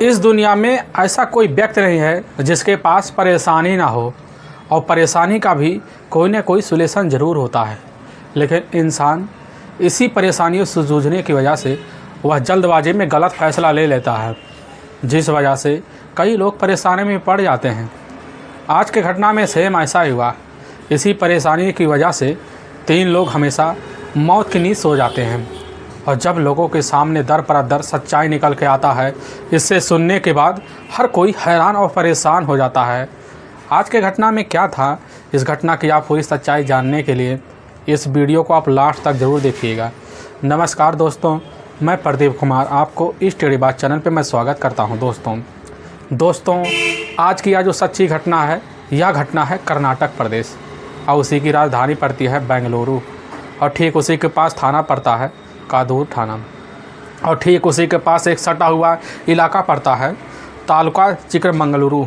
इस दुनिया में ऐसा कोई व्यक्ति नहीं है जिसके पास परेशानी ना हो और परेशानी का भी कोई ना कोई सॉल्यूशन ज़रूर होता है। लेकिन इंसान इसी परेशानियों से जूझने की वजह से वह जल्दबाजी में गलत फैसला ले लेता है, जिस वजह से कई लोग परेशानी में पड़ जाते हैं। आज के घटना में सेम ऐसा ही हुआ। इसी परेशानी की वजह से 3 लोग हमेशा मौत की नींद सो जाते हैं और जब लोगों के सामने दर पर दर सच्चाई निकल के आता है, इससे सुनने के बाद हर कोई हैरान और परेशान हो जाता है। आज के घटना में क्या था, इस घटना की आप पूरी सच्चाई जानने के लिए इस वीडियो को आप लास्ट तक ज़रूर देखिएगा। नमस्कार दोस्तों, मैं प्रदीप कुमार आपको इस टेढ़ी बात चैनल पे मैं स्वागत करता हूं। दोस्तों आज की यह जो सच्ची घटना है, यह घटना है कर्नाटक प्रदेश और उसी की राजधानी पड़ती है बेंगलुरु और ठीक उसी के पास थाना पड़ता है कादूर थाना और ठीक उसी के पास एक सटा हुआ इलाका पड़ता है तालुका चिकमंगलुरु।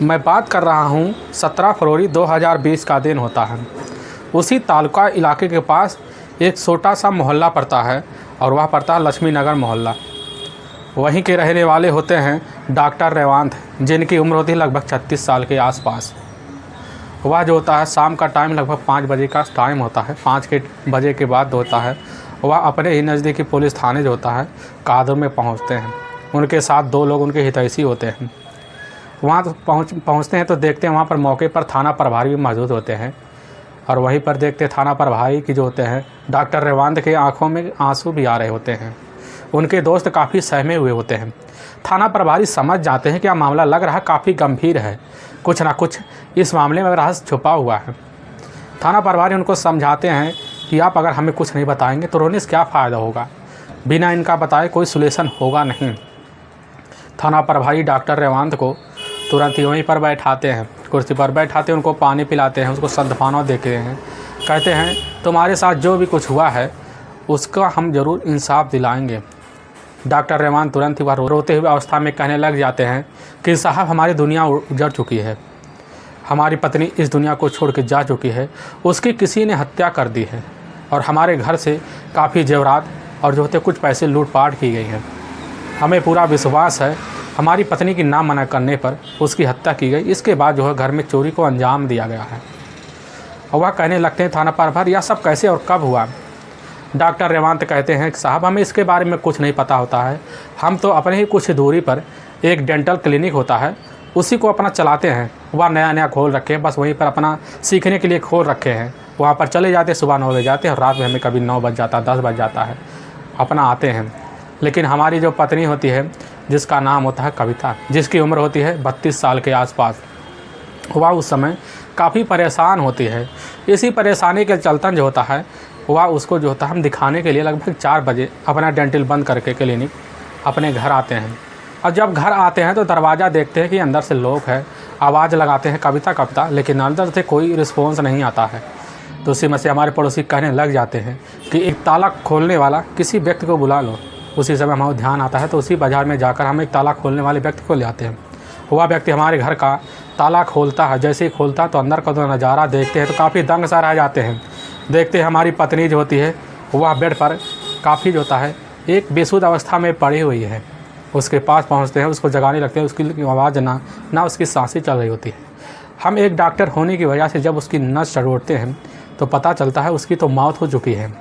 मैं बात कर रहा हूँ 17 फरवरी 2020 का दिन होता है। उसी तालुका इलाके के पास एक छोटा सा मोहल्ला पड़ता है और वह पड़ता है लक्ष्मी नगर मोहल्ला। वहीं के रहने वाले होते हैं डॉक्टर रेवांत, जिनकी उम्र होती है लगभग 36 साल के आसपास। वह जो होता है शाम का टाइम लगभग 5 बजे का टाइम होता है, 5 बजे के बाद होता है। वह अपने ही नज़दीकी पुलिस थाने जो होता है कादूर में पहुंचते हैं। उनके साथ 2 लोग उनके हितैषी होते हैं। वहाँ तो पहुँचते हैं तो देखते हैं वहाँ पर मौके पर थाना प्रभारी भी मौजूद होते हैं और वहीं पर देखते थाना प्रभारी की जो होते हैं डॉक्टर रेवांत के आंखों में आंसू भी आ रहे होते हैं। उनके दोस्त काफ़ी सहमे हुए होते हैं। थाना प्रभारी समझ जाते हैं कि यह मामला लग रहा काफ़ी गंभीर है, कुछ ना कुछ इस मामले में रहस्य छुपा हुआ है। थाना प्रभारी उनको समझाते हैं कि आप अगर हमें कुछ नहीं बताएंगे तो रोने से क्या फ़ायदा होगा, बिना इनका बताए कोई सॉल्यूशन होगा नहीं। थाना प्रभारी डॉक्टर रेवांत को तुरंत ही वहीं पर बैठाते हैं, कुर्सी पर बैठाते हैं, उनको पानी पिलाते हैं, उसको सांत्वना देते हैं, कहते हैं तुम्हारे साथ जो भी कुछ हुआ है उसका हम ज़रूर इंसाफ दिलाएंगे। डॉक्टर रेवांत तुरंत ही वह रोते हुए अवस्था में कहने लग जाते हैं कि साहब हमारी दुनिया उजड़ चुकी है, हमारी पत्नी इस दुनिया को छोड़ के जा चुकी है, उसकी किसी ने हत्या कर दी है और हमारे घर से काफ़ी जेवरात और जो होते कुछ पैसे लूटपाट की गई हैं। हमें पूरा विश्वास है हमारी पत्नी की ना मना करने पर उसकी हत्या की गई। इसके बाद जो है घर में चोरी को अंजाम दिया गया है। और वह कहने लगते हैं थाना प्रभारी यह सब कैसे और कब हुआ। डॉक्टर रेवांत कहते हैं कि साहब हमें इसके बारे में कुछ नहीं पता होता है, हम तो अपने ही कुछ दूरी पर एक डेंटल क्लिनिक होता है उसी को अपना चलाते हैं। वह नया खोल रखे हैं, बस वहीं पर अपना सीखने के लिए खोल रखे हैं। वहाँ पर चले जाते हैं, सुबह 9 बजे जाते हैं और रात में हमें कभी 9 बज जाता है, 10 बज जाता है, अपना आते हैं। लेकिन हमारी जो पत्नी होती है जिसका नाम होता है कविता, जिसकी उम्र होती है 32 साल के आसपास, वह उस समय काफ़ी परेशान होती है। इसी परेशानी के चलतन जो होता है वह उसको जो होता है हम दिखाने के लिए लगभग 4 बजे अपना डेंटल बंद करके क्लिनिक अपने घर आते हैं। और जब घर आते हैं तो दरवाज़ा देखते हैं कि अंदर से लोग हैं, आवाज़ लगाते हैं कविता, लेकिन अंदर से कोई रिस्पॉन्स नहीं आता है। तो उसी में से हमारे पड़ोसी कहने लग जाते हैं कि एक ताला खोलने वाला किसी व्यक्ति को बुला लो। उसी समय हमारा ध्यान आता है तो उसी बाज़ार में जाकर हम एक ताला खोलने वाले व्यक्ति को ले आते हैं। वह व्यक्ति हमारे घर का ताला खोलता है। जैसे ही खोलता है तो अंदर का जो नज़ारा देखते हैं तो काफ़ी दंग सा रह जाते हैं। देखते हैं हमारी पत्नी जो होती है वह बेड पर काफ़ी जो होता है एक बेसुध अवस्था में पड़ी हुई है। उसके पास पहुंचते हैं, उसको जगाने लगते हैं, उसकी आवाज़ ना उसकी सांसें चल रही होती है। हम एक डॉक्टर होने की वजह से जब उसकी नस चढ़ोड़ते हैं तो पता चलता है उसकी तो मौत हो चुकी है।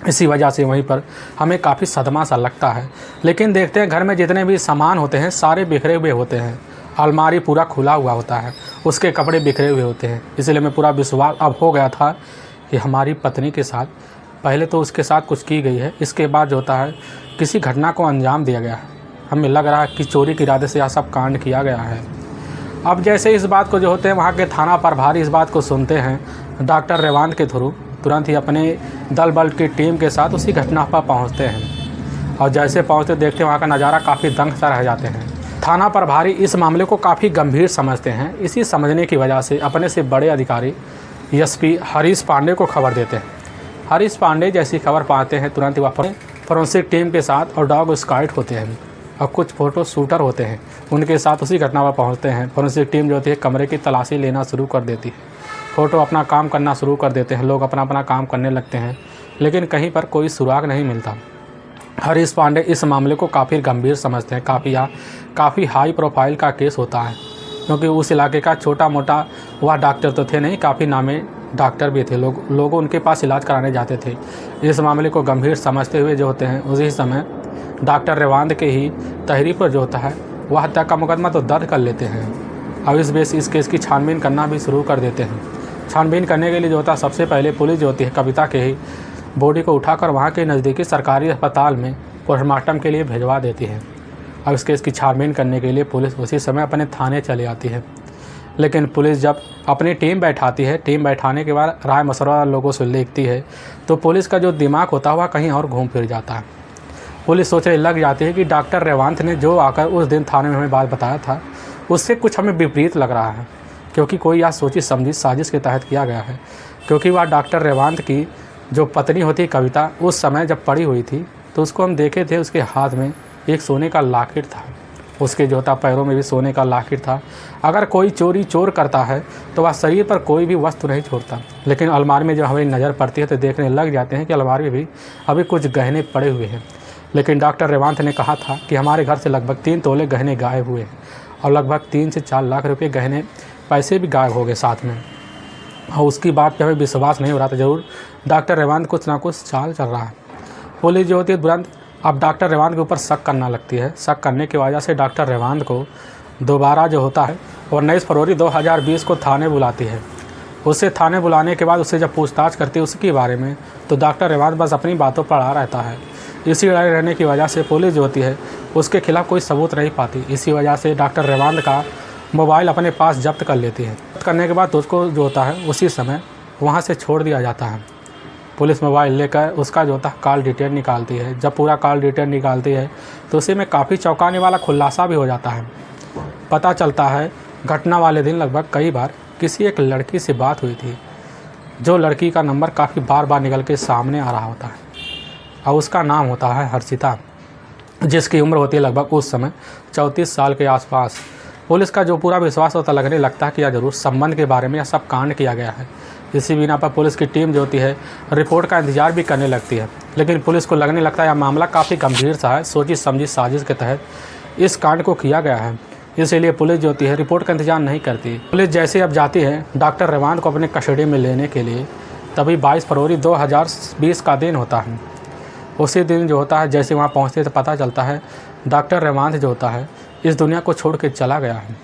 इसी वजह से वहीं पर हमें काफ़ी सदमा सा लगता है। लेकिन देखते हैं घर में जितने भी सामान होते हैं सारे बिखरे हुए होते हैं। अलमारी पूरा खुला हुआ होता है, उसके कपड़े बिखरे हुए होते हैं। इसलिए मैं पूरा विश्वास अब हो गया था कि हमारी पत्नी के साथ पहले तो उसके साथ कुछ की गई है, इसके बाद जो होता है किसी घटना को अंजाम दिया गया है। हमें लग रहा है कि चोरी के इरादे से यह सब कांड किया गया है। अब जैसे इस बात को जो होते हैं वहाँ के थाना प्रभारी इस बात को सुनते हैं, डॉक्टर रेवांत के थ्रू तुरंत ही अपने दल बल की टीम के साथ उसी घटना पर पहुँचते हैं। और जैसे पहुँचते देखते हैं वहाँ का नज़ारा काफ़ी दंग सा रह जाते हैं। थाना प्रभारी इस मामले को काफ़ी गंभीर समझते हैं। इसी समझने की वजह से अपने से बड़े अधिकारी एसपी हरीश पांडे को खबर देते हैं। हरीश पांडे जैसी खबर पाते हैं तुरंत ही वह फोरेंसिक टीम के साथ और डॉग स्क्वाड होते हैं और कुछ फ़ोटो शूटर होते हैं, उनके साथ उसी घटना पर पहुंचते हैं। फोरेंसिक टीम जो होती है कमरे की तलाशी लेना शुरू कर देती है। फ़ोटो अपना काम करना शुरू कर देते हैं। लोग अपना काम करने लगते हैं, लेकिन कहीं पर कोई सुराग नहीं मिलता। हरीश पांडे इस मामले को काफ़ी गंभीर समझते हैं। काफ़ी हाई प्रोफाइल का केस होता है, क्योंकि उस इलाके का छोटा मोटा वह डॉक्टर तो थे नहीं, काफ़ी नामी डॉक्टर भी थे। लोग उनके पास इलाज कराने जाते थे। इस मामले को गंभीर समझते हुए जो होते हैं, उसी समय डॉक्टर रेवांद के ही तहरीर पर जो होता है वह हत्या का मुकदमा तो दर्ज कर लेते हैं। अब इस केस की छानबीन करना भी शुरू कर देते हैं। छानबीन करने के लिए जो होता है, सबसे पहले पुलिस जो होती है कविता के ही बॉडी को उठाकर वहाँ के नज़दीकी सरकारी अस्पताल में पोस्टमार्टम के लिए भिजवा देती है। अब इस केस की छानबीन करने के लिए पुलिस उसी समय अपने थाने चली आती है। लेकिन पुलिस जब अपनी टीम बैठाती है, टीम बैठाने के बाद राय मशवरा लोगों से लेती है, तो पुलिस का जो दिमाग होता है वह कहीं और घूम फिर जाता है। पुलिस सोचने लग जाती है कि डॉक्टर रेवांत ने जो आकर उस दिन थाने में हमें बात बताया था, उससे कुछ हमें विपरीत लग रहा है, क्योंकि कोई यह सोची समझी साजिश के तहत किया गया है। क्योंकि वह डॉक्टर रेवांत की जो पत्नी होती कविता, उस समय जब पड़ी हुई थी तो उसको हम देखे थे, उसके हाथ में एक सोने का लॉकेट था, उसके जो था पैरों में भी सोने का लॉकेट था। अगर कोई चोर करता है तो वह शरीर पर कोई भी वस्तु नहीं छोड़ता, लेकिन अलमारी में जब हमें नज़र पड़ती है तो देखने लग जाते हैं कि अलमारी में भी अभी कुछ गहने पड़े हुए हैं। लेकिन डॉक्टर रेवांत ने कहा था कि हमारे घर से लगभग 3 तोले गहने गायब हुए हैं और लगभग 3 से 4 लाख रुपये गहने पैसे भी गायब हो गए साथ में। और उसकी बात पर हमें विश्वास नहीं हो रहा था। ज़रूर डॉक्टर रेवांत कुछ ना कुछ चाल चल रहा है। पुलिस जो होती है तुरंत अब डॉक्टर रेवांत के ऊपर शक करना लगती है। शक करने की वजह से डॉक्टर रेवांत को दोबारा जो होता है 19 फरवरी 2020 को थाने बुलाती है। उससे थाने बुलाने के बाद उससे जब पूछताछ करती है उसके बारे में, तो डॉक्टर रेवांत बस अपनी बातों पर अड़ा रहता है। इसी लड़ाई रहने की वजह से पुलिस जो होती है उसके खिलाफ़ कोई सबूत नहीं पाती। इसी वजह से डॉक्टर रेवांत का मोबाइल अपने पास जब्त कर लेती है। जब्त करने के बाद उसको जो होता है उसी समय वहाँ से छोड़ दिया जाता है। पुलिस मोबाइल लेकर उसका जो होता है कॉल डिटेल निकालती है। जब पूरा कॉल डिटेल निकालती है तो उसी में काफ़ी चौंकाने वाला खुलासा भी हो जाता है। पता चलता है घटना वाले दिन लगभग कई बार किसी एक लड़की से बात हुई थी, जो लड़की का नंबर काफ़ी बार निकल के सामने आ रहा होता है, और उसका नाम होता है हर्षिता, जिसकी उम्र होती है लगभग उस समय 34 साल के आसपास। पुलिस का जो पूरा विश्वास होता लगने लगता है कि यह जरूर संबंध के बारे में यह सब कांड किया गया है। इसी बिना पर पुलिस की टीम जो होती है रिपोर्ट का इंतजार भी करने लगती है। लेकिन पुलिस को लगने लगता है यह मामला काफ़ी गंभीर सा है, सोची समझी साजिश के तहत इस कांड को किया गया है। इसीलिए पुलिस जो होती है रिपोर्ट का इंतजार नहीं करती। पुलिस जैसे अब जाती है डॉक्टर रेवांत को अपने कस्टडी में लेने के लिए, तभी 22 फरवरी 2020 का दिन होता है। उसी दिन जो होता है जैसे वहाँ पहुँचते तो पता चलता है डॉक्टर रेवांत जो होता है इस दुनिया को छोड़ के चला गया है।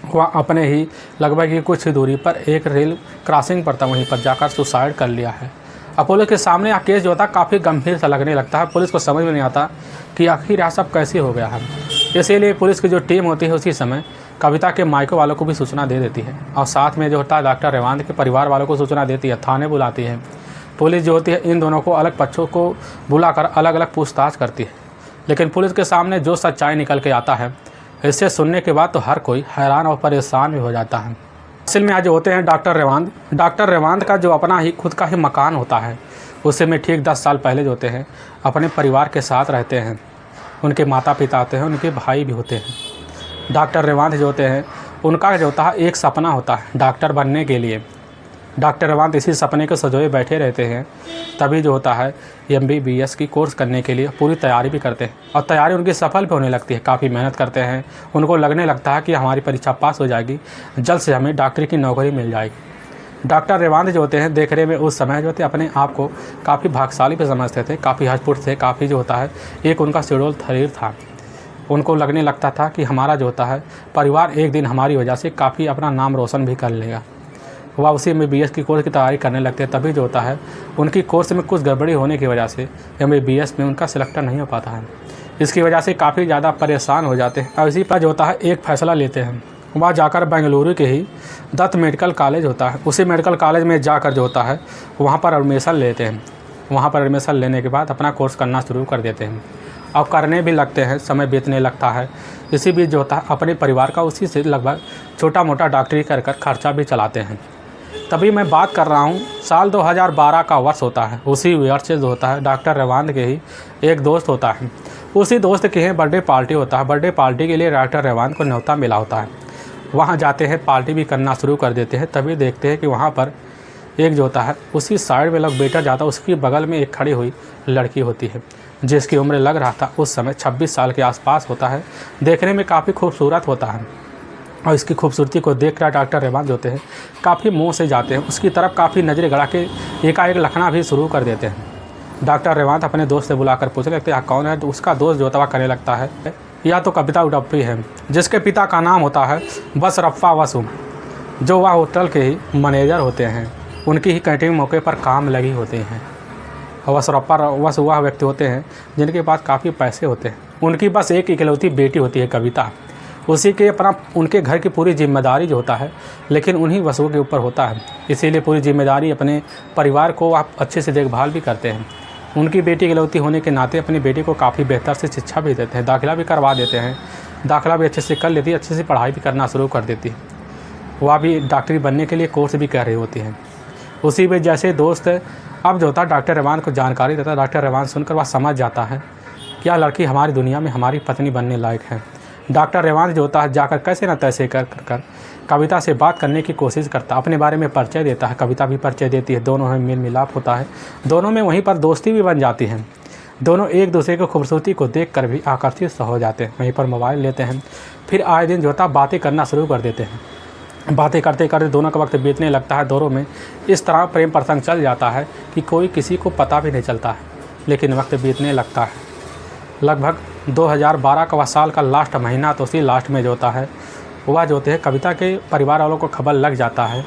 वह अपने ही लगभग ही कुछ दूरी पर एक रेल क्रॉसिंग पर था, वहीं पर जाकर सुसाइड कर लिया है। अब पुलिस के सामने यह केस जो होता है काफ़ी गंभीर सा लगने लगता है। पुलिस को समझ में नहीं आता कि आखिर यह सब कैसे हो गया है। इसीलिए पुलिस की जो टीम होती है उसी समय कविता के मायके वालों को भी सूचना दे देती है, और साथ में जो होता है डॉक्टर रेवांत के परिवार वालों को सूचना देती है, थाने बुलाती है। पुलिस जो होती है इन दोनों को अलग पक्षों को बुलाकर अलग अलग पूछताछ करती है। लेकिन पुलिस के सामने जो सच्चाई निकल के आता है, इसे सुनने के बाद तो हर कोई हैरान और परेशान भी हो जाता है। असल में आज जो होते हैं डॉक्टर रेवांत का जो अपना ही खुद का ही मकान होता है, उससे में ठीक 10 साल पहले जो होते हैं अपने परिवार के साथ रहते हैं। उनके माता पिता होते हैं, उनके भाई भी होते हैं। डॉक्टर रेवांत जो होते हैं उनका जो होता है एक सपना होता है डॉक्टर बनने के लिए। डॉक्टर रेवांत इसी सपने को सजोए बैठे रहते हैं। तभी जो होता है MBBS की कोर्स करने के लिए पूरी तैयारी भी करते हैं, और तैयारी उनकी सफल भी होने लगती है। काफ़ी मेहनत करते हैं, उनको लगने लगता है कि हमारी परीक्षा पास हो जाएगी, जल्द से हमें डॉक्टरी की नौकरी मिल जाएगी। डॉक्टर रेवांत जो होते हैं देखने में उस समय जो होते अपने आप को काफ़ी भाग्यशाली भी समझते थे, काफ़ी हष्टपुष्ट थे, काफ़ी जो होता है एक उनका शेड्यूल शरीर था। उनको लगने लगता था कि हमारा जो होता है परिवार एक दिन हमारी वजह से काफ़ी अपना नाम रोशन भी कर लेगा। वह उसी MBBS की कोर्स की तैयारी करने लगते हैं। तभी जो होता है उनकी कोर्स में कुछ गड़बड़ी होने की वजह से MBBS में उनका सिलेक्शन नहीं हो पाता है। इसकी वजह से काफ़ी ज़्यादा परेशान हो जाते हैं, और इसी पर जो होता है एक फ़ैसला लेते हैं। वह जाकर बेंगलुरु के ही दत्त मेडिकल कॉलेज होता है, उसी मेडिकल कॉलेज में जाकर जो होता है वहाँ पर एडमिशन लेते हैं। वहाँ पर एडमिशन लेने के बाद अपना कोर्स करना शुरू कर देते हैं। अब करने भी लगते हैं, समय बीतने लगता है। इसी बीच जो होता है अपने परिवार का उसी से लगभग छोटा मोटा डॉक्टरी कर खर्चा भी चलाते हैं। तभी मैं बात कर रहा हूँ साल 2012 का वर्ष होता है। उसी वर्ष से जो होता है डॉक्टर रेवांत के ही एक दोस्त होता है, उसी दोस्त के ही बर्थडे पार्टी होता है। बर्थडे पार्टी के लिए डॉक्टर रेवांत को न्योता मिला होता है। वहाँ जाते हैं, पार्टी भी करना शुरू कर देते हैं। तभी देखते हैं कि वहाँ पर एक जो होता है उसी साइड में लोग बैठा जाता है, उसकी बगल में एक खड़ी हुई लड़की होती है। जिसकी उम्र लग रहा था उस समय 26 साल के आसपास होता है। देखने में काफ़ी खूबसूरत होता है और इसकी खूबसूरती को देखकर डॉक्टर रेवांत होते हैं काफ़ी मुँह से जाते हैं, उसकी तरफ काफ़ी नज़रें गड़ा के एकाएक लखना भी शुरू कर देते हैं। डॉक्टर रेवांत अपने दोस्त से बुलाकर पूछने लगते हैं कौन है, तो उसका दोस्त जो तवा करने लगता है या तो कविता उडप्पी है, जिसके पिता का नाम होता है बसरप्पा वसु, जो वह होटल के ही मैनेजर होते हैं। उनकी ही कैंटीन मौके पर काम लगी होते हैं। बसरप्पा वसु वह व्यक्ति होते हैं जिनके पास काफ़ी पैसे होते हैं। उनकी बस एक इकलौती बेटी होती है कविता, उसी के अपना उनके घर की पूरी जिम्मेदारी जो होता है लेकिन उन्हीं वसुओं के ऊपर होता है, इसीलिए पूरी जिम्मेदारी अपने परिवार को आप अच्छे से देखभाल भी करते हैं। उनकी बेटी इकलौती होने के नाते अपनी बेटी को काफ़ी बेहतर से शिक्षा भी देते हैं, दाखिला भी करवा देते हैं। दाखिला भी अच्छे से कर लेती है, अच्छे से पढ़ाई भी करना शुरू कर देती है। वह भी डॉक्टरी बनने के लिए कोर्स भी कर रही होती हैं। उसी में जैसे दोस्त अब जो होता है डॉक्टर रेवांत को जानकारी देता है। डॉक्टर रेवांत सुनकर वह समझ जाता है कि यह लड़की हमारी दुनिया में हमारी पत्नी बनने लायक है। डॉक्टर रेवांत जो होता है जाकर कैसे न तैसे कर कविता से बात करने की कोशिश करता, अपने बारे में परिचय देता है, कविता भी परिचय देती है। दोनों में मेल मिलाप होता है, दोनों में वहीं पर दोस्ती भी बन जाती है। दोनों एक दूसरे की खूबसूरती को देखकर भी आकर्षित हो जाते हैं। वहीं पर मोबाइल लेते हैं, फिर आए दिन जो होता है बातें करना शुरू कर देते हैं। बातें करते करते दोनों का वक्त बीतने लगता है। दोनों में इस तरह प्रेम प्रसंग चल जाता है कि कोई किसी को पता भी नहीं चलता है, लेकिन वक्त बीतने लगता है। लगभग 2012 का वह साल का लास्ट महीना, तो उसी लास्ट में जो होता है वह जो होते हैं कविता के परिवार वालों को खबर लग जाता है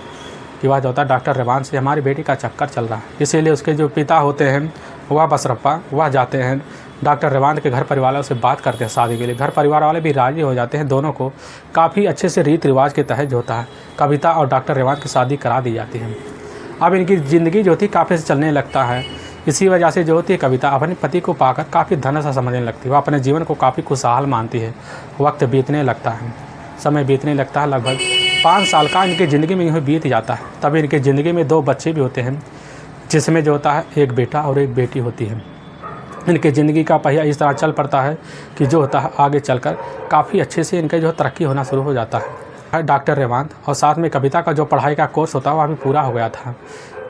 कि वह जो होता है डॉक्टर रेवांत से हमारी बेटी का चक्कर चल रहा है। इसीलिए उसके जो पिता होते हैं वह बसरप्पा, वह जाते हैं डॉक्टर रेवांत के घर परिवार वालों से बात करते हैं शादी के लिए। घर परिवार वाले भी राज़ी हो जाते हैं। दोनों को काफ़ी अच्छे से रीति रिवाज के तहत जो होता है कविता और डॉक्टर रेवांत की शादी करा दी जाती है। अब इनकी ज़िंदगी जो थी काफ़ी से चलने लगता है। इसी वजह से जो होती है कविता अपने पति को पाकर काफ़ी धन सा समझने लगती है। वह अपने जीवन को काफ़ी खुशहाल मानती है। वक्त बीतने लगता है, समय बीतने लगता है। लगभग 5 साल का इनकी ज़िंदगी में यूँ बीत जाता है। तभी इनकी ज़िंदगी में 2 बच्चे भी होते हैं, जिसमें जो होता है एक बेटा और एक बेटी होती है। इनकी ज़िंदगी का पहिया इस तरह चल पड़ता है कि जो होता है आगे चलकर काफ़ी अच्छे से इनके जो तरक्की होना शुरू हो जाता है। डॉक्टर रेवांत और साथ में कविता का जो पढ़ाई का कोर्स होता है वह भी पूरा हो गया था।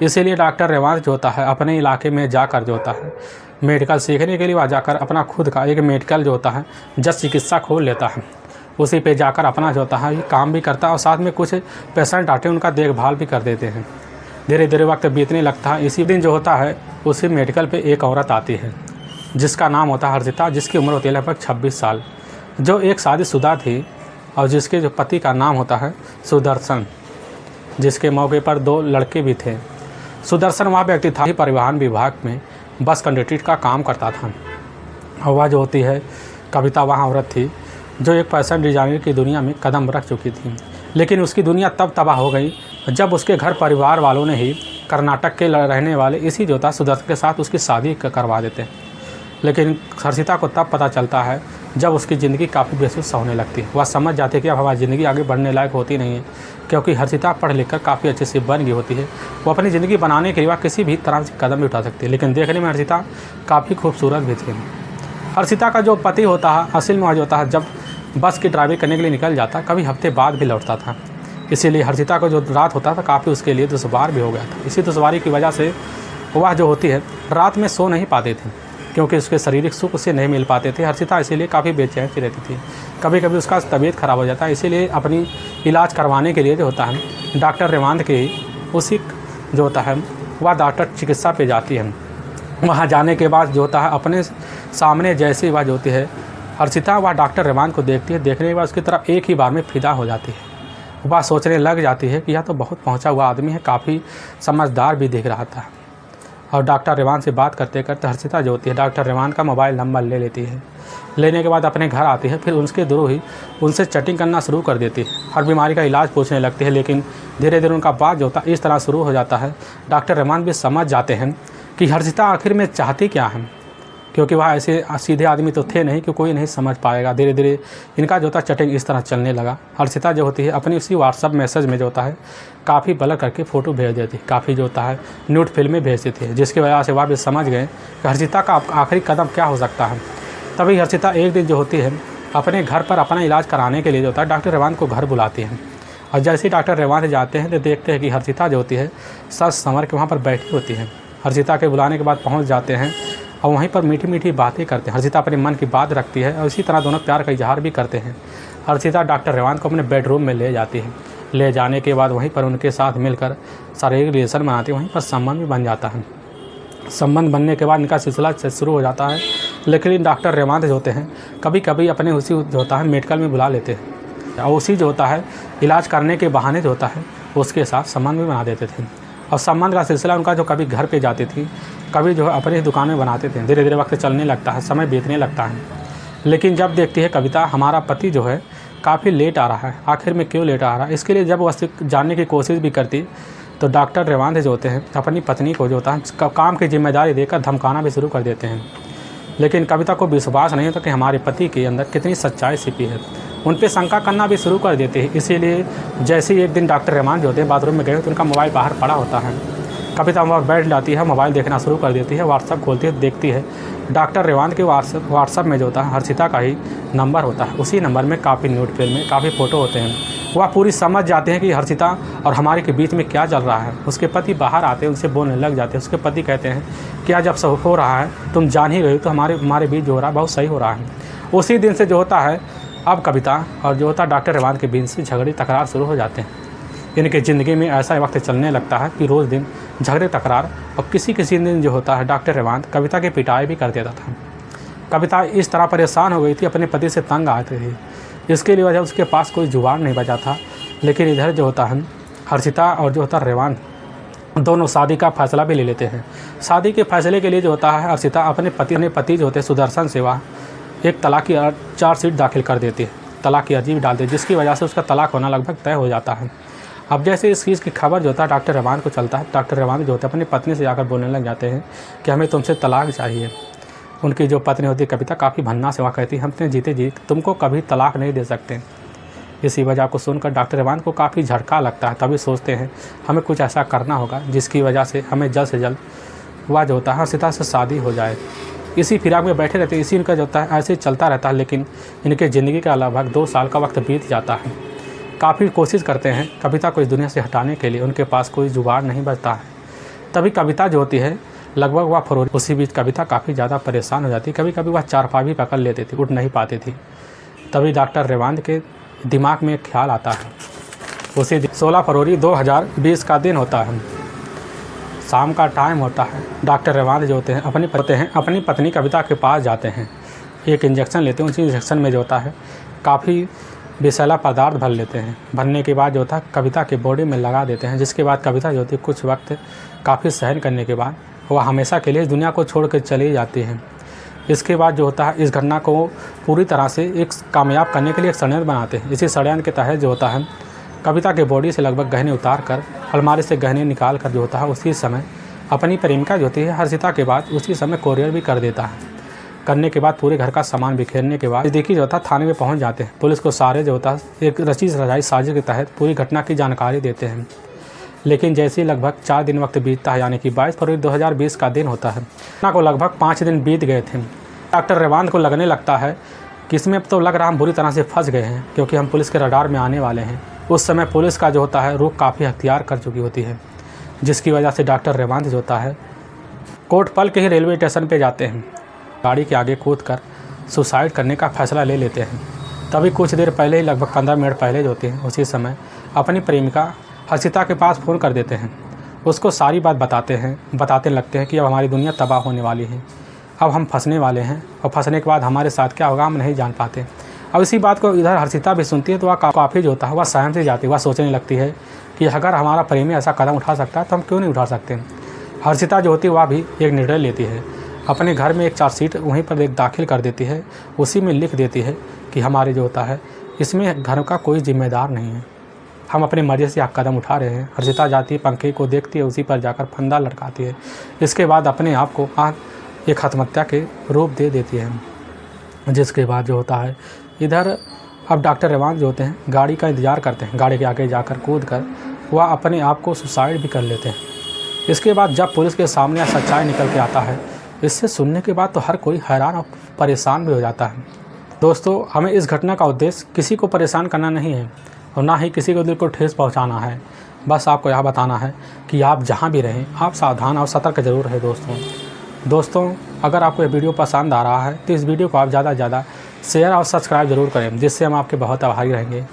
इसीलिए डॉक्टर रेवांत जो होता है अपने इलाके में जाकर जो होता है मेडिकल सीखने के लिए वह जाकर अपना खुद का एक मेडिकल जो होता है जस्ट चिकित्सा खोल लेता है। उसी पे जाकर अपना जो होता है काम भी करता है और साथ में कुछ पेशेंट आते हैं उनका देखभाल भी कर देते हैं। धीरे धीरे वक्त बीतने लगता है। इसी दिन जो होता है उसी मेडिकल पे एक औरत आती है जिसका नाम होता है हर्षिता, जिसकी उम्र होती है लगभग 26 साल, जो एक शादीशुदा थी और जिसके जो पति का नाम होता है सुदर्शन, जिसके मौके पर 2 लड़के भी थे। सुदर्शन वह व्यक्ति था परिवहन विभाग में बस कंडक्टर का काम करता था और वह जो होती है कविता वहाँ औरत थी जो एक फैशन डिज़ाइनर की दुनिया में कदम रख चुकी थी। लेकिन उसकी दुनिया तब तबाह हो गई जब उसके घर परिवार वालों ने ही कर्नाटक के रहने वाले इसी जो था सुदर्शन के साथ उसकी शादी करवा देते। लेकिन हर्षिता को तब पता चलता है जब उसकी ज़िंदगी काफ़ी बेसुध होने लगती है। वह समझ जाती है कि अब हमारी ज़िंदगी आगे बढ़ने लायक होती नहीं है, क्योंकि हर्षिता पढ़ लिख कर काफ़ी अच्छे से बन गई होती है। वो अपनी ज़िंदगी बनाने के लिए वह किसी भी तरह से कदम भी उठा सकती है। लेकिन देखने में हर्षिता काफ़ी खूबसूरत भी थी। हर्षिता का जो पति होता है असल में वह जो होता है जब बस की ड्राइविंग करने के लिए निकल जाता, कभी हफ्ते बाद भी लौटता था। इसीलिए हर्षिता को जो रात होता था काफ़ी उसके लिए दुश्वार भी हो गया था। इसी दुश्वारी की वजह से वह जो होती है रात में सो नहीं पाते थे, क्योंकि उसके शारीरिक सुख उससे नहीं मिल पाते थे। हर्षिता इसीलिए काफ़ी बेचैन सी रहती थी। कभी कभी उसका तबीयत ख़राब हो जाता है। इसीलिए अपनी इलाज करवाने के लिए जो होता है डॉक्टर रेवांत के उसी जो होता है वह डॉक्टर चिकित्सा पे जाती है। वहाँ जाने के बाद जो होता है अपने सामने जैसे वह जो होती है हर्षिता वह डॉक्टर रेवांत को देखती है। देखने के बाद उसकी तरफ एक ही बार में फिदा हो जाती है। वह सोचने लग जाती है कि यह तो बहुत पहुँचा हुआ आदमी है, काफ़ी समझदार भी दिख रहा था। और डॉक्टर रेवांत से बात करते करते हर्षिता जो होती है डॉक्टर रेवांत का मोबाइल नंबर ले लेती है। लेने के बाद अपने घर आती है, फिर उसके थ्रू ही उनसे चैटिंग करना शुरू कर देती है। हर बीमारी का इलाज पूछने लगती है। लेकिन धीरे धीरे उनका बात जो होता है इस तरह शुरू हो जाता है। डॉक्टर रेवांत भी समझ जाते हैं कि हर्षिता आखिर में चाहती क्या है, क्योंकि वह ऐसे सीधे आदमी तो थे नहीं कि कोई नहीं समझ पाएगा। धीरे धीरे इनका जो होता चैटिंग इस तरह चलने लगा। हर्षिता जो होती है अपनी उसी व्हाट्सअप मैसेज में जो होता है काफ़ी ब्लर करके फ़ोटो भेज देती है, काफ़ी जो होता है न्यूड फिल्में भेज देती है, जिसकी वजह से वह भी समझ गए कि हर्षिता का आखिरी कदम क्या हो सकता है। तभी हर्षिता एक दिन जो होती है अपने घर पर अपना इलाज कराने के लिए जो होता है डॉक्टर रेवांत को घर बुलाती है। और जैसे ही डॉक्टर रेवांत जाते हैं तो देखते हैं कि हर्षिता जो होती है सच संवर के वहाँ पर बैठी होती है। हर्षिता के बुलाने के बाद पहुँच जाते हैं और वहीं पर मीठी मीठी बातें करते हैं। हर्षिता अपने मन की बात रखती है और इसी तरह दोनों प्यार का इजहार भी करते हैं। हर्षिता डॉक्टर रेवान को अपने बेडरूम में ले जाती है। ले जाने के बाद वहीं पर उनके साथ मिलकर शारीरिक रिलेशन बनाती है। वहीं पर संबंध भी बन जाता है। संबंध बनने के बाद इनका सिलसिला शुरू हो जाता है। लेकिन डॉक्टर रेवान जो होते हैं कभी कभी अपने उसी जो होता है मेडिकल में बुला लेते हैं और उसी जो होता है इलाज करने के बहाने जो होता है उसके साथ संबंध भी बना देते थे। और संबंध का सिलसिला उनका जो कभी घर पे जाती थी, कभी जो है अपनी दुकान में बनाते थे। धीरे धीरे वक्त चलने लगता है, समय बीतने लगता है। लेकिन जब देखती है कविता हमारा पति जो है काफ़ी लेट आ रहा है, आखिर में क्यों लेट आ रहा है, इसके लिए जब वह जानने की कोशिश भी करती तो डॉक्टर रेवान जो होते हैं अपनी पत्नी को जो होता है काम की जिम्मेदारी देकर धमकाना भी शुरू कर देते हैं। लेकिन कविता को विश्वास नहीं होता कि हमारे पति के अंदर कितनी सच्चाई छिपी है। उन पर शंका करना भी शुरू कर देते हैं। इसीलिए जैसे ही एक दिन डॉक्टर रेवान जो होते हैं बाथरूम में गए तो उनका मोबाइल बाहर पड़ा होता है। कविता वहाँ बैठ जाती है, मोबाइल देखना शुरू कर देती है, व्हाट्सअप खोलती है, देखती है डॉक्टर रेवान के व्हाट्सअप में जो होता है हर्षिता का ही नंबर होता है। उसी नंबर में काफ़ी न्यूड फिल्में, काफ़ी फ़ोटो होते हैं। वह पूरी समझ जाते हैं कि हर्षिता और हमारे के बीच में क्या चल रहा है। उसके पति बाहर आते हैं, उनसे बोलने लग जाते हैं। उसके पति कहते हैं क्या जब सब हो रहा है तुम जान ही रही हो तो हमारे बीच जो हो रहा है बहुत सही हो रहा है। उसी दिन से जो होता है अब कविता और जो होता है डॉक्टर रेवान के बीच से झगड़े तकरार शुरू हो जाते हैं। इनकी ज़िंदगी में ऐसा वक्त चलने लगता है कि रोज़ दिन झगड़े तकरार और किसी दिन जो होता है डॉक्टर रेवान कविता की पिटाई भी कर देता था। कविता इस तरह परेशान हो गई थी, अपने पति से तंग आ गई थी। इसके लिए वजह उसके पास कोई जुगाड़ नहीं बचा था। लेकिन इधर जो होता है हर्षिता और जो होता है रेवान दोनों शादी का फैसला भी ले लेते हैं। शादी के फैसले के लिए जो होता है हर्षिता अपने पति जो होते हैं सुदर्शन सेवा एक तलाक की चार्जशीट दाखिल कर देती है, तलाक की अर्जी भी डाल देती है, जिसकी वजह से उसका तलाक होना लगभग तय हो जाता है। अब जैसे इस चीज़ की खबर जो होता है डॉक्टर रेवान को चलता है, डॉक्टर रेवान जो होता है अपनी पत्नी से जाकर बोलने लग जाते हैं कि हमें तुमसे तलाक चाहिए। उनकी जो पत्नी होती है कविता काफ़ी भन्ना से वह कहती है हम अपने जीते जी तुमको कभी तलाक नहीं दे सकते। इसी वजह को सुनकर डॉक्टर रेवान को काफ़ी झटका लगता है। तभी सोचते हैं हमें कुछ ऐसा करना होगा जिसकी वजह से हमें जल्द से जल्द वह जो होता है हर्षिता से शादी हो जाए। इसी फिराक में बैठे रहते, इसी इनका जो होता है ऐसे चलता रहता है। लेकिन इनके ज़िंदगी का लगभग 2 साल का वक्त बीत जाता है। काफ़ी कोशिश करते हैं कविता को इस दुनिया से हटाने के लिए, उनके पास कोई जुगाड़ नहीं बचता है। तभी कविता जो होती है लगभग वह फरोरी, उसी बीच कविता काफ़ी ज़्यादा परेशान हो जाती। कभी कभी वह चारपाई भी पकड़ लेती थी, उठ नहीं पाती थी। तभी डॉक्टर रेवान के दिमाग में एक ख्याल आता है। उसी दिन 16 फरवरी 2020 का दिन होता है, शाम का टाइम होता है। डॉक्टर रेवान जो होते हैं अपनी पत्नी कविता के पास जाते हैं, एक इंजेक्शन लेते हैं। उसी इंजेक्शन में जो होता है काफ़ी विषैला पदार्थ भर लेते हैं। भरने के बाद जो होता है कविता के बॉडी में लगा देते हैं, जिसके बाद कविता जो होती है कुछ वक्त काफ़ी सहन करने के बाद वह हमेशा के लिए इस दुनिया को छोड़ कर चली जाती है। इसके बाद जो होता है इस घटना को पूरी तरह से एक कामयाब करने के लिए एक षड्यंत्र बनाते हैं। इसी षड्यंत्र के तहत जो होता है कविता के बॉडी से लगभग गहने उतार कर अलमारी से गहने निकाल कर जो होता है उसी समय अपनी प्रेमिका जो होती है हर्षिता के बाद उसी समय कोरियर भी कर देता है। करने के बाद पूरे घर का सामान बिखेरने के बाद देखिए जो होता है थाने में पहुंच जाते हैं। पुलिस को सारे जो होता है एक रची सजाई साजिश के तहत पूरी घटना की जानकारी देते हैं। लेकिन जैसे ही लगभग 4 दिन वक्त बीतता है, यानी कि 22 फरवरी 2020 का दिन होता है, घटना को लगभग 5 दिन बीत गए थे। डॉक्टर रेवान को लगने लगता है कि इसमें अब तो लग रहा हम बुरी तरह से फंस गए हैं, क्योंकि हम पुलिस के रडार में आने वाले हैं। उस समय पुलिस का जो होता है रुख काफ़ी अख्तियार कर चुकी होती है, जिसकी वजह से डॉक्टर रेवान जो होता है कोटपल के ही रेलवे स्टेशन पर जाते हैं। गाड़ी के आगे कूद कर सुसाइड करने का फैसला ले लेते हैं। तभी कुछ देर पहले ही लगभग 15 मिनट पहले जो होते हैं उसी समय अपनी प्रेमिका हर्षिता के पास फ़ोन कर देते हैं। उसको सारी बात बताते लगते हैं कि अब हमारी दुनिया तबाह होने वाली है, अब हम फंसने वाले हैं और फंसने के बाद हमारे साथ क्या होगा हम नहीं जान पाते। अब इसी बात को इधर हर्षिता भी सुनती है तो वह काफ़ी जो होता है वह सहम से जाती है। वह सोचने लगती है कि अगर हमारा प्रेमी ऐसा कदम उठा सकता है तो हम क्यों नहीं उठा सकते। हर्षिता जो होती है वह भी एक निर्णय लेती है, अपने घर में एक चार्जशीट वहीं पर एक दाखिल कर देती है। उसी में लिख देती है कि हमारे जो होता है इसमें घर का कोई जिम्मेदार नहीं है, हम अपनी मर्ज़ी से आप कदम उठा रहे हैं। हर्षिता जाती है, पंखे को देखती है, उसी पर जाकर फंदा लटकाती है। इसके बाद अपने आप को एक आत्महत्या के रूप दे देती है। जिसके बाद जो होता है इधर अब डॉक्टर रेवान जो होते हैं गाड़ी का इंतज़ार करते हैं। गाड़ी के आगे जाकर कूद कर वह अपने आप को सुसाइड भी कर लेते हैं। इसके बाद जब पुलिस के सामने सच्चाई निकल के आता है, इससे सुनने के बाद तो हर कोई हैरान और परेशान भी हो जाता है। दोस्तों, हमें इस घटना का उद्देश्य किसी को परेशान करना नहीं है और ना ही किसी को दिल को ठेस पहुंचाना है। बस आपको यह बताना है कि आप जहां भी रहें आप सावधान और सतर्क ज़रूर रहें। दोस्तों अगर आपको ये वीडियो पसंद आ रहा है तो इस वीडियो को आप ज़्यादा से ज़्यादा शेयर और सब्सक्राइब ज़रूर करें, जिससे हम आपके बहुत आभारी रहेंगे।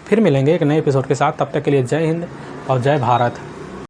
फिर मिलेंगे एक नए एपिसोड के साथ, तब तक के लिए जय हिंद और जय भारत।